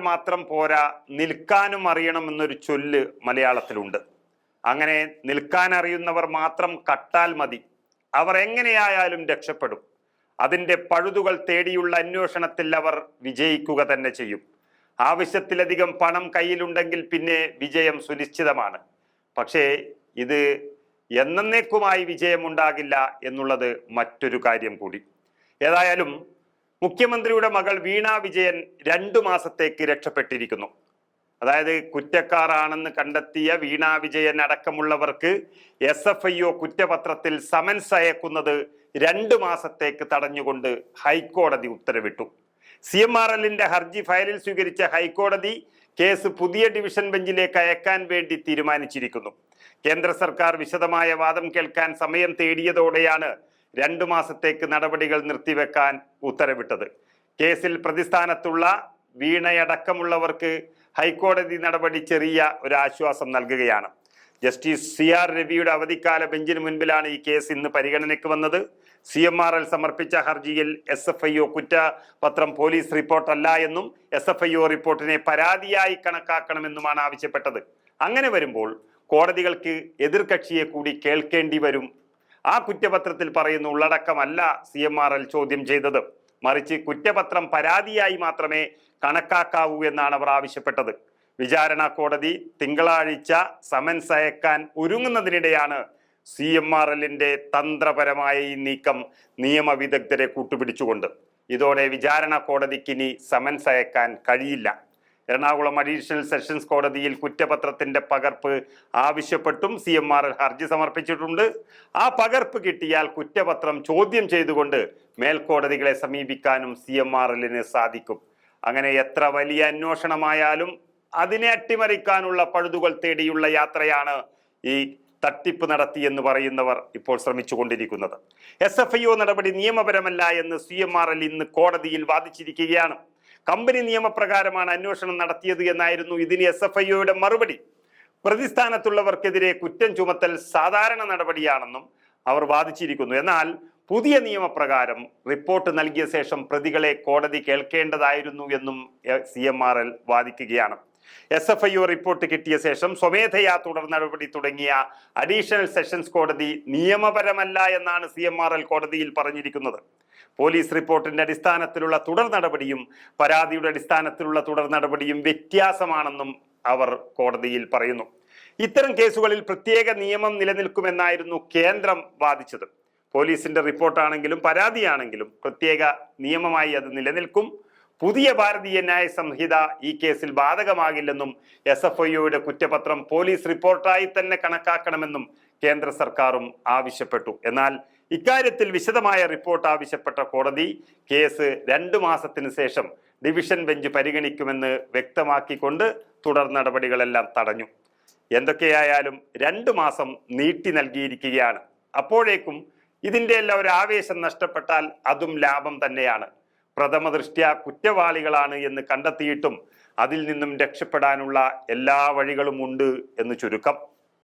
മാത്രം പോരാ, നിൽക്കാനും അറിയണം എന്നൊരു ചൊല്ല് മലയാളത്തിലുണ്ട്. അങ്ങനെ നിൽക്കാൻ അറിയുന്നവർ മാത്രം കട്ടാൽ മതി, അവർ എങ്ങനെയായാലും രക്ഷപ്പെടും. അതിൻ്റെ പഴുതുകൾ തേടിയുള്ള അന്വേഷണത്തിൽ അവർ വിജയിക്കുക തന്നെ ചെയ്യും. ആവശ്യത്തിലധികം പണം കയ്യിലുണ്ടെങ്കിൽ പിന്നെ വിജയം സുനിശ്ചിതമാണ്. പക്ഷേ ഇത് എന്നേക്കുമായി വിജയമുണ്ടാകില്ല എന്നുള്ളത് മറ്റൊരു കാര്യം കൂടി. ഏതായാലും മുഖ്യമന്ത്രിയുടെ മകൾ വീണ വിജയൻ 2 മാസത്തേക്ക് രക്ഷപ്പെട്ടിരിക്കുന്നു. അതായത് കുറ്റക്കാരാണെന്ന് കണ്ടെത്തിയ വീണ വിജയൻ അടക്കമുള്ളവർക്ക് SFIO കുറ്റപത്രത്തിൽ സമൻസ് അയക്കുന്നത് 2 മാസത്തേക്ക് തടഞ്ഞുകൊണ്ട് ഹൈക്കോടതി ഉത്തരവിട്ടു. CMRLന്റെ ഹർജി ഫയലിൽ സ്വീകരിച്ച ഹൈക്കോടതി കേസ് പുതിയ ഡിവിഷൻ ബെഞ്ചിലേക്ക് അയക്കാൻ വേണ്ടി തീരുമാനിച്ചിരിക്കുന്നു. കേന്ദ്ര സർക്കാർ വിശദമായ വാദം കേൾക്കാൻ സമയം തേടിയതോടെയാണ് 2 മാസത്തേക്ക് നടപടികൾ നിർത്തിവെക്കാൻ ഉത്തരവിട്ടത്. കേസിൽ പ്രതിസ്ഥാനത്തുള്ള വീണയടക്കമുള്ളവർക്ക് ഹൈക്കോടതി നടപടി ചെറിയ ഒരു ആശ്വാസം നൽകുകയാണ്. ജസ്റ്റിസ് CR രവിയുടെ അവധിക്കാല ബെഞ്ചിന് മുൻപിലാണ് ഈ കേസ് ഇന്ന് പരിഗണനയ്ക്ക് വന്നത്. CMRL സമർപ്പിച്ച ഹർജിയിൽ SFIO കുറ്റപത്രം പോലീസ് റിപ്പോർട്ടല്ല എന്നും SFIO റിപ്പോർട്ടിനെ പരാതിയായി കണക്കാക്കണമെന്നുമാണ് ആവശ്യപ്പെട്ടത്. അങ്ങനെ വരുമ്പോൾ കോടതികൾക്ക് എതിർകക്ഷിയെ കൂടി കേൾക്കേണ്ടി വരും. ആ കുറ്റപത്രത്തിൽ പറയുന്ന ഉള്ളടക്കമല്ല CMRL ചോദ്യം ചെയ്തത്, മറിച്ച് കുറ്റപത്രം പരാതിയായി മാത്രമേ കണക്കാക്കാവൂ എന്നാണ് അവർ ആവശ്യപ്പെട്ടത്. വിചാരണ കോടതി തിങ്കളാഴ്ച സമൻസ് അയക്കാൻ ഒരുങ്ങുന്നതിനിടെയാണ് CMRLന്റെ തന്ത്രപരമായ ഈ നീക്കം നിയമവിദഗ്ധരെ കൂട്ടുപിടിച്ചുകൊണ്ട്. ഇതോടെ വിചാരണ കോടതിക്ക് ഇനി സമൻസ് അയക്കാൻ കഴിയില്ല. എറണാകുളം അഡീഷണൽ സെഷൻസ് കോടതിയിൽ കുറ്റപത്രത്തിന്റെ പകർപ്പ് ആവശ്യപ്പെട്ടും CMRL ഹർജി സമർപ്പിച്ചിട്ടുണ്ട്. ആ പകർപ്പ് കിട്ടിയാൽ കുറ്റപത്രം ചോദ്യം ചെയ്തുകൊണ്ട് മേൽക്കോടതികളെ സമീപിക്കാനും CMRLന് സാധിക്കും. അങ്ങനെ എത്ര വലിയ അന്വേഷണമായാലും അതിനെ അട്ടിമറിക്കാനുള്ള പഴുതുകൾ തേടിയുള്ള യാത്രയാണ് ഈ തട്ടിപ്പ് നടത്തിയെന്ന് പറയുന്നവർ ഇപ്പോൾ ശ്രമിച്ചുകൊണ്ടിരിക്കുന്നത്. SFIO നടപടി നിയമപരമല്ല എന്ന് CMRL ഇന്ന് കോടതിയിൽ വാദിച്ചിരിക്കുകയാണ്. കമ്പനി നിയമപ്രകാരമാണ് അന്വേഷണം നടത്തിയത് എന്നായിരുന്നു ഇതിന് SFIOയുടെ മറുപടി. പ്രതിസ്ഥാനത്തുള്ളവർക്കെതിരെ കുറ്റം ചുമത്തൽ സാധാരണ നടപടിയാണെന്നും അവർ വാദിച്ചിരിക്കുന്നു. എന്നാൽ പുതിയ നിയമപ്രകാരം റിപ്പോർട്ട് നൽകിയ ശേഷം പ്രതികളെ കോടതി കേൾക്കേണ്ടതായിരുന്നു എന്നും CMRL വാദിക്കുകയാണ്. SFIO റിപ്പോർട്ട് കിട്ടിയ ശേഷം സ്വമേധയാ തുടർ നടപടി തുടങ്ങിയ അഡീഷണൽ സെഷൻസ് കോടതി നിയമപരമല്ല എന്നാണ് CMRL കോടതിയിൽ പറഞ്ഞിരിക്കുന്നത്. പോലീസ് റിപ്പോർട്ടിന്റെ അടിസ്ഥാനത്തിലുള്ള തുടർ നടപടിയും പരാതിയുടെ അടിസ്ഥാനത്തിലുള്ള തുടർ നടപടിയും വ്യത്യാസമാണെന്നും അവർ കോടതിയിൽ പറയുന്നു. ഇത്തരം കേസുകളിൽ പ്രത്യേക നിയമം നിലനിൽക്കുമെന്നായിരുന്നു കേന്ദ്രം വാദിച്ചത്. പോലീസിന്റെ റിപ്പോർട്ടാണെങ്കിലും പരാതിയാണെങ്കിലും പ്രത്യേക നിയമമായി അത് നിലനിൽക്കും. പുതിയ ഭാരതീയ ന്യായ സംഹിത ഈ കേസിൽ ബാധകമാകില്ലെന്നും SFIOയുടെ കുറ്റപത്രം പോലീസ് റിപ്പോർട്ടായി തന്നെ കണക്കാക്കണമെന്നും കേന്ദ്ര സർക്കാരും ആവശ്യപ്പെട്ടു. എന്നാൽ ഇക്കാര്യത്തിൽ വിശദമായ റിപ്പോർട്ട് ആവശ്യപ്പെട്ട കോടതി കേസ് 2 മാസത്തിന് ശേഷം ഡിവിഷൻ ബെഞ്ച് പരിഗണിക്കുമെന്ന് വ്യക്തമാക്കിക്കൊണ്ട് തുടർ നടപടികളെല്ലാം തടഞ്ഞു. എന്തൊക്കെയായാലും 2 മാസം നീട്ടി നൽകിയിരിക്കുകയാണ്. അപ്പോഴേക്കും ഇതിൻ്റെ എല്ലാം ഒരു ആവേശം നഷ്ടപ്പെട്ടാൽ അതും ലാഭം തന്നെയാണ്. പ്രഥമ ദൃഷ്ട്യാ കുറ്റവാളികളാണ് എന്ന് കണ്ടെത്തിയിട്ടും അതിൽ നിന്നും രക്ഷപ്പെടാനുള്ള എല്ലാ വഴികളും ഉണ്ട് എന്ന് ചുരുക്കം.